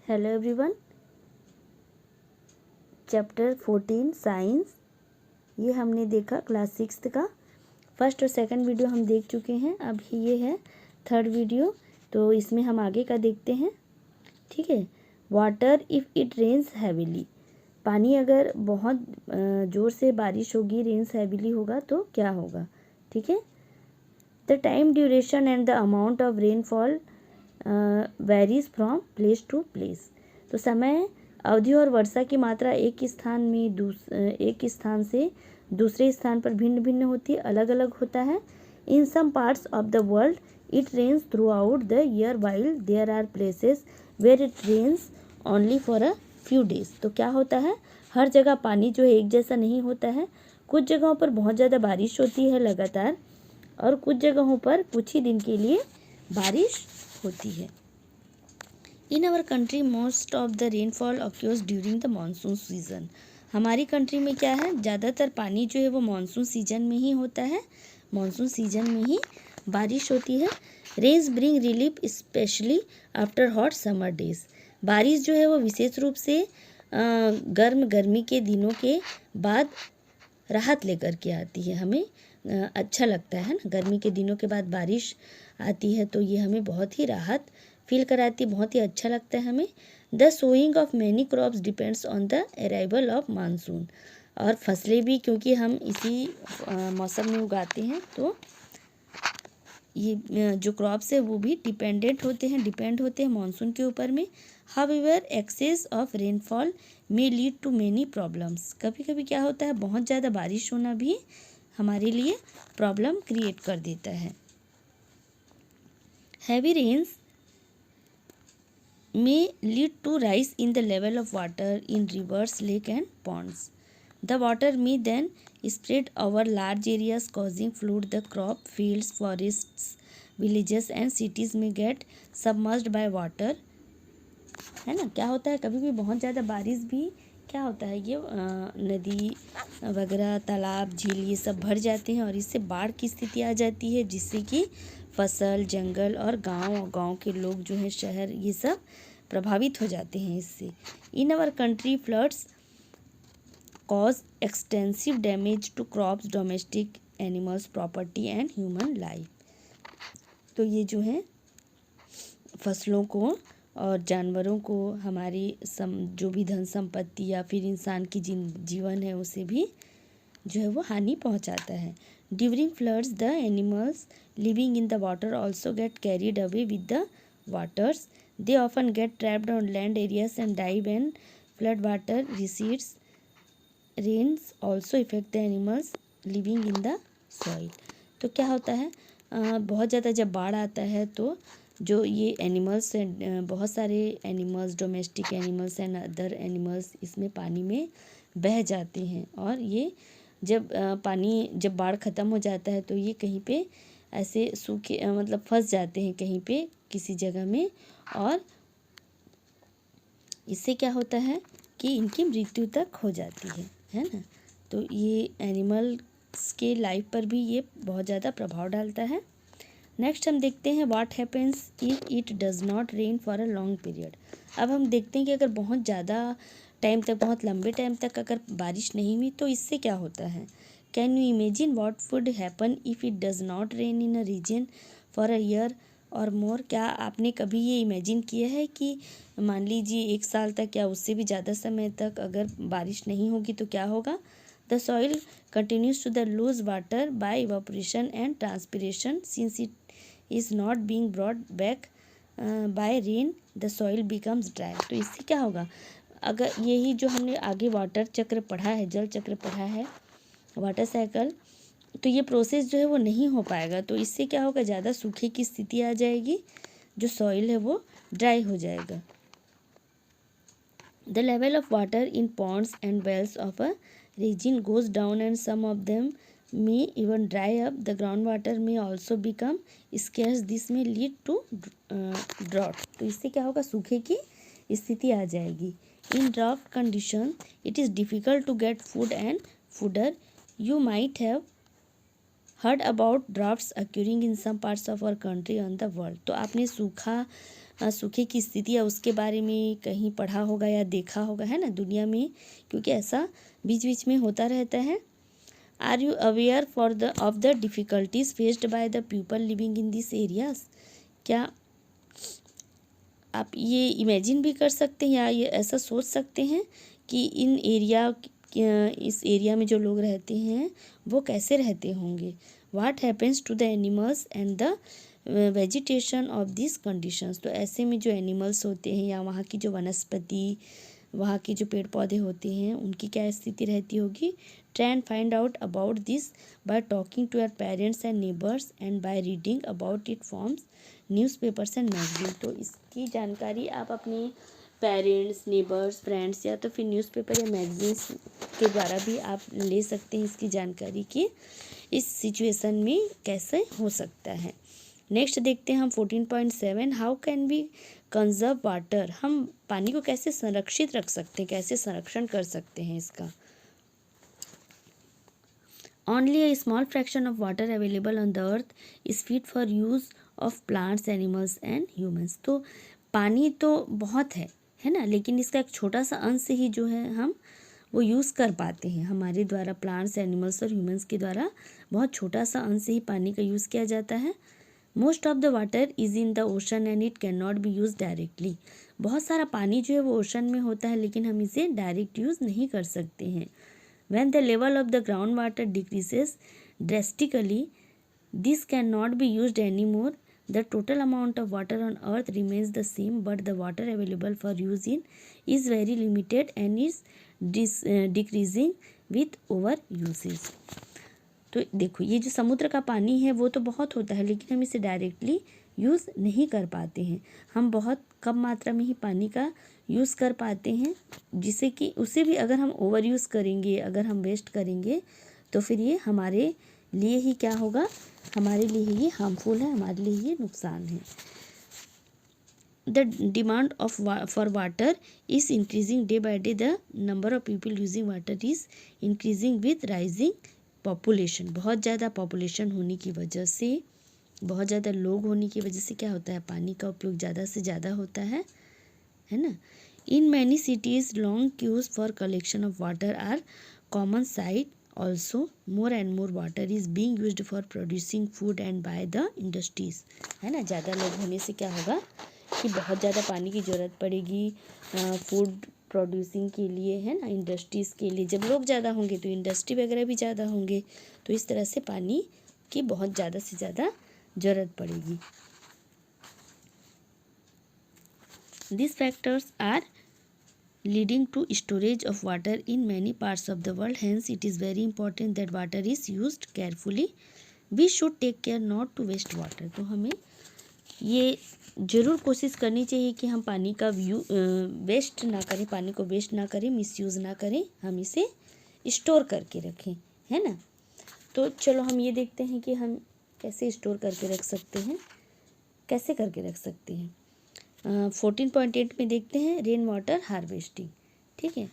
Hello everyone. Chapter 14 science, ये हमने देखा क्लास 6 का। फर्स्ट और सेकंड वीडियो हम देख चुके हैं। अब ये है थर्ड वीडियो, तो इसमें हम आगे का देखते हैं। ठीक है। Water if it rains heavily, पानी अगर बहुत ज़ोर से बारिश होगी, रेन्स हैवीली होगा तो क्या होगा। ठीक है। The time duration and the amount of rainfall varies from place to place. तो समय, अवधि और वर्षा की मात्रा एक स्थान से दूसरे स्थान पर भिन्न भिन्न होती है, अलग अलग होता है। In some parts of the world it rains throughout the year while there are places where it rains only for a few days. तो क्या होता है, हर जगह पानी जो है एक जैसा नहीं होता है। कुछ जगहों पर बहुत ज़्यादा बारिश होती है लगातार, और कुछ जगहों पर कुछ ही दिन के लिए बारिश होती है। In our country most of the rainfall occurs during the monsoon season. हमारी कंट्री में क्या है, ज़्यादातर पानी जो है वो मानसून सीजन में ही होता है। मानसून सीजन में ही बारिश होती है। Rains bring relief specially after hot summer days. बारिश जो है वो विशेष रूप से गर्मी के दिनों के बाद राहत लेकर के आती है। हमें अच्छा लगता है ना, गर्मी के दिनों के बाद बारिश आती है तो ये हमें बहुत ही राहत फील कराती है, बहुत ही अच्छा लगता है हमें। The sowing of many crops depends on the arrival of monsoon. और फसलें भी क्योंकि हम इसी मौसम में उगाते हैं, तो ये जो क्रॉप्स है वो भी डिपेंड होते हैं मानसून के ऊपर में। However excess of rainfall may lead to many problems. कभी कभी क्या होता है, बहुत ज़्यादा बारिश होना भी हमारे लिए प्रॉब्लम क्रिएट कर देता है। Heavy rains may lead to rise in the level of water in rivers, lake and ponds. The water may then spread over large areas causing flood. The crop fields, forests, villages and cities may get submerged by water. है ना, क्या होता है, कभी भी बहुत ज़्यादा बारिश भी क्या होता है, ये नदी वगैरह, तालाब, झील ये सब भर जाते हैं और इससे बाढ़ की स्थिति आ जाती है, जिससे कि फसल, जंगल और गांव के लोग जो हैं, शहर, ये सब प्रभावित हो जाते हैं इससे। In our country floods cause extensive damage to crops, domestic animals, property and human life. तो ये जो है फसलों को और जानवरों को, हमारी जो भी धन संपत्ति या फिर इंसान की जीवन है, उसे भी जो है वो हानि पहुंचाता है। During floods the animals living in the water also get carried away with the waters. They often get trapped on land areas and die when flood water recedes. Rains also affect the animals living in the soil. तो क्या होता है, बहुत ज़्यादा जब बाढ़ आता है तो जो ये एनिमल्स हैं, बहुत सारे animals, domestic animals and other animals इसमें पानी में बह जाते हैं। और ये जब जब बाढ़ ख़त्म हो जाता है तो ये कहीं पे ऐसे सूखे मतलब फंस जाते हैं कहीं पे किसी जगह में, और इससे क्या होता है कि इनकी मृत्यु तक हो जाती है ना। तो ये एनिमल्स के लाइफ पर भी ये बहुत ज़्यादा प्रभाव डालता है। नेक्स्ट हम देखते हैं what happens if it does not rain for a long period. अब हम देखते हैं कि अगर बहुत ज़्यादा टाइम तक, बहुत लंबे टाइम तक अगर बारिश नहीं हुई तो इससे क्या होता है। Can you imagine what would happen if it does not rain in a region for a year or more. क्या आपने कभी ये इमेजिन किया है कि मान लीजिए 1 साल तक या उससे भी ज़्यादा समय तक अगर बारिश नहीं होगी तो क्या होगा। The soil continues to the lose water by evaporation and transpiration since it is not being brought back by rain the soil becomes dry. तो इससे क्या होगा, अगर यही जो हमने आगे वाटर चक्र पढ़ा है, जल चक्र पढ़ा है, वाटर साइकिल, तो ये प्रोसेस जो है वो नहीं हो पाएगा। तो इससे क्या होगा, ज़्यादा सूखे की स्थिति आ जाएगी, जो सॉइल है वो ड्राई हो जाएगा। The level of water in ponds and wells of a region goes down and some of them may even dry up. The ground water may also become scarce. This may lead to drought. तो इससे क्या होगा, सूखे की स्थिति आ जाएगी। In drought condition it is difficult to get food and fodder. You might have heard about droughts occurring in some parts of our country on the world। तो आपने सूखा सूखे की स्थिति या उसके बारे में कहीं पढ़ा होगा या देखा होगा, है ना, दुनिया में, क्योंकि ऐसा बीच बीच में होता रहता है। Are you aware of the difficulties faced by the people living in this areas? क्या आप ये इमेजिन भी कर सकते हैं या ये ऐसा सोच सकते हैं कि इस एरिया में जो लोग रहते हैं वो कैसे रहते होंगे? What happens to the animals and the vegetation of this conditions? तो ऐसे में जो एनिमल्स होते हैं या वहाँ की जो वनस्पति, वहाँ के जो पेड़ पौधे होते हैं, उनकी क्या स्थिति रहती होगी? Try and find out about this by talking to your parents and neighbours and by reading about it forms newspapers and magazine. तो इसकी जानकारी आप अपने पेरेंट्स, नेबर्स, फ्रेंड्स या तो फिर न्यूज़पेपर या मैगजीन्स के द्वारा भी आप ले सकते हैं इसकी जानकारी कि इस सिचुएशन में कैसे हो सकता है। नेक्स्ट देखते हैं हम 14.7, how can we conserve water? हम पानी को कैसे संरक्षित रख सकते हैं, कैसे संरक्षण कर सकते हैं इसका? Only a small fraction of water available on the earth is fit for use of plants, animals and humans. तो पानी तो बहुत है ना, लेकिन इसका एक छोटा सा अंश ही जो है हम वो यूज़ कर पाते हैं हमारे द्वारा, प्लांट्स, एनिमल्स और ह्यूमंस के द्वारा बहुत छोटा सा अंश ही पानी का यूज़ किया जाता है। Most of the water is in the ocean and it can not be use directly. बहुत सारा पानी जो है वो ओशन में होता है, लेकिन हम इसे डायरेक्ट यूज़ नहीं कर सकते हैं। When the level of the groundwater decreases drastically, this cannot be used anymore. The total amount of water on earth remains the same, but the water available for use is very limited and is decreasing with over usage. तो देखो, ये जो समुद्र का पानी है वो तो बहुत होता है, लेकिन हम इसे डायरेक्टली यूज़ नहीं कर पाते हैं। हम बहुत कम मात्रा में ही पानी का यूज़ कर पाते हैं, जिससे कि उसे भी अगर हम ओवर यूज़ करेंगे, अगर हम वेस्ट करेंगे, तो फिर ये हमारे लिए ही क्या होगा? हमारे लिए ये हार्मफुल है, हमारे लिए ये नुकसान है। The demand for water is increasing day by day. The number of people using water is increasing with rising population. बहुत ज़्यादा पॉपुलेशन होने की वजह से, बहुत ज़्यादा लोग होने की वजह से क्या होता है? पानी का उपयोग ज़्यादा से ज़्यादा होता है ना। In many cities long queues for collection of water are common sight. Also more and more water is being used for producing food and by the industries, है ना। ज़्यादा लोग होने से क्या होगा कि बहुत ज़्यादा पानी की ज़रूरत पड़ेगी फूड प्रोड्यूसिंग के लिए, है ना, इंडस्ट्रीज़ के लिए। जब लोग ज़्यादा होंगे तो इंडस्ट्री वगैरह भी ज़्यादा होंगे, तो इस तरह से पानी की बहुत ज़्यादा से ज़्यादा ज़रूरत पड़ेगी। These factors are leading to storage of water in many parts of the world. Hence, it is very important that water is used carefully. We should take care not to waste water. तो हमें ये ज़रूर कोशिश करनी चाहिए कि हम पानी का वेस्ट ना करें, पानी को वेस्ट ना करें, मिसयूज़ ना करें, हम इसे स्टोर करके रखें, है ना। तो चलो हम ये देखते हैं कि हम कैसे स्टोर करके रख सकते हैं, कैसे करके रख सकते हैं। 14.8 में देखते हैं रेन वाटर हार्वेस्टिंग। ठीक है,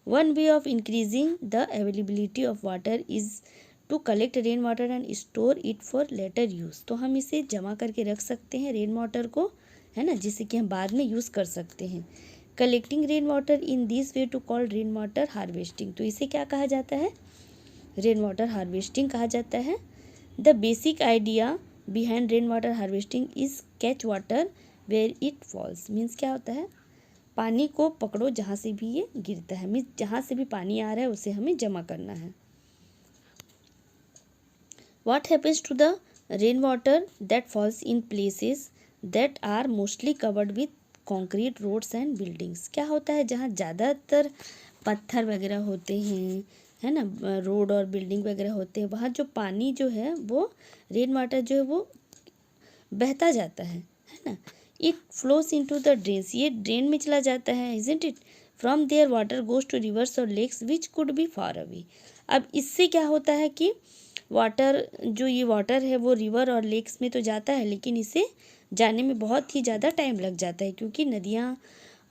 one way of increasing the availability of water is to collect rain water and store it for later use. तो हम इसे जमा करके रख सकते हैं रेन वाटर को, है ना, जिससे कि हम बाद में यूज़ कर सकते हैं। Collecting rain water in this way to call rain water harvesting. तो इसे क्या कहा जाता है? रेन वाटर हार्वेस्टिंग कहा जाता है। The basic idea behind rain water harvesting is catch water where it falls. Means क्या होता है? पानी को पकड़ो जहाँ से भी ये गिरता है, मीन्स जहाँ से भी पानी आ रहा है उसे हमें जमा करना है। What happens to the rainwater that falls in places that are mostly covered with concrete roads and buildings? क्या होता है जहाँ ज़्यादातर पत्थर वगैरह होते हैं, है ना, रोड और बिल्डिंग वगैरह होते हैं, वहाँ जो पानी जो है वो रेन वाटर जो है वो बहता जाता है ना। It flows into the drains, ये ड्रेन में चला जाता है, isn't it. From there water goes to rivers और lakes which could be far away. अब इससे क्या होता है कि वाटर जो ये वाटर है वो रिवर और लेक्स में तो जाता है, लेकिन इसे जाने में बहुत ही ज़्यादा टाइम लग जाता है, क्योंकि नदियाँ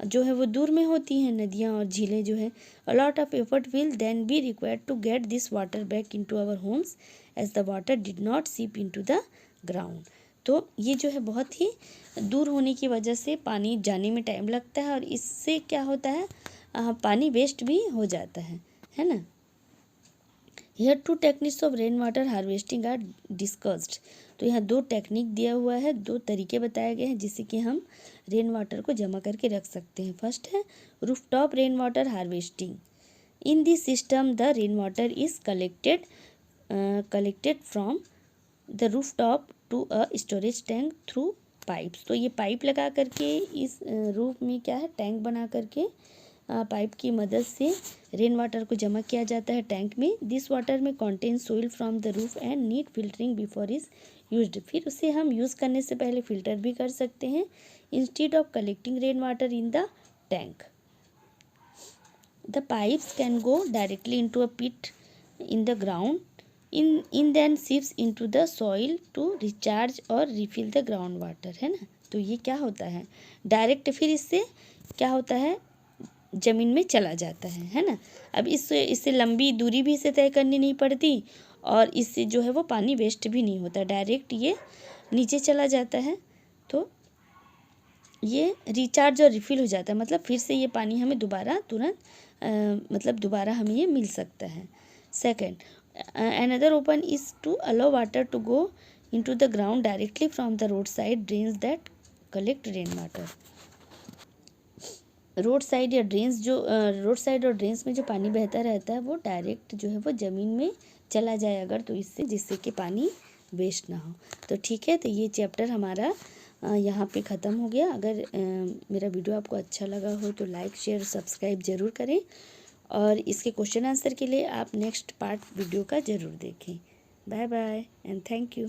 जो है वो दूर में होती हैं, नदियाँ और झीलें जो है। A lot of effort will then be required to get this water back into our homes as the water did not seep into the ground. तो ये जो है बहुत ही दूर होने की वजह से पानी जाने में टाइम लगता है और इससे क्या होता है, पानी वेस्ट भी हो जाता है ना। Here two techniques of rain water harvesting are discussed। तो यहाँ दो टेक्निक दिया हुआ है, दो तरीके बताए गए हैं जिससे कि हम रेन वाटर को जमा करके रख सकते हैं। फर्स्ट है rooftop rain water harvesting. In this system the rain water is collected from the rooftop to a storage tank through pipes. तो ये पाइप लगा करके इस रूफ में क्या है, टैंक बना करके पाइप की मदद से रेन वाटर को जमा किया जाता है टैंक में। दिस वाटर में contain soil from the roof and need filtering before is used. फिर उसे हम यूज़ करने से पहले फ़िल्टर भी कर सकते हैं instead of collecting rain water in the tank. The pipes can go directly into a pit in the ground in then seeps into the soil to recharge or refill the ground water, है ना। तो ये क्या होता है, direct फिर इससे क्या होता है, ज़मीन में चला जाता है ना। अब इससे लंबी दूरी भी इसे तय करनी नहीं पड़ती और इससे जो है वो पानी वेस्ट भी नहीं होता, डायरेक्ट ये नीचे चला जाता है। तो ये रिचार्ज और रिफ़िल हो जाता है, मतलब फिर से ये पानी हमें दोबारा तुरंत मतलब दोबारा हमें ये मिल सकता है। Second, another open is to allow water to go into the ground directly from the road side drains that collect rain water. Road side या ड्रेन्स जो रोड साइड और ड्रेन्स में जो पानी बहता रहता है वो डायरेक्ट जो है वो ज़मीन में चला जाए अगर, तो इससे जिससे कि पानी वेस्ट ना हो। तो ठीक है, तो ये चैप्टर हमारा यहाँ पे ख़त्म हो गया। अगर मेरा वीडियो आपको अच्छा लगा हो तो लाइक शेयर सब्सक्राइब ज़रूर करें और इसके क्वेश्चन आंसर के लिए आप नेक्स्ट पार्ट वीडियो का ज़रूर देखें। Bye bye and thank you.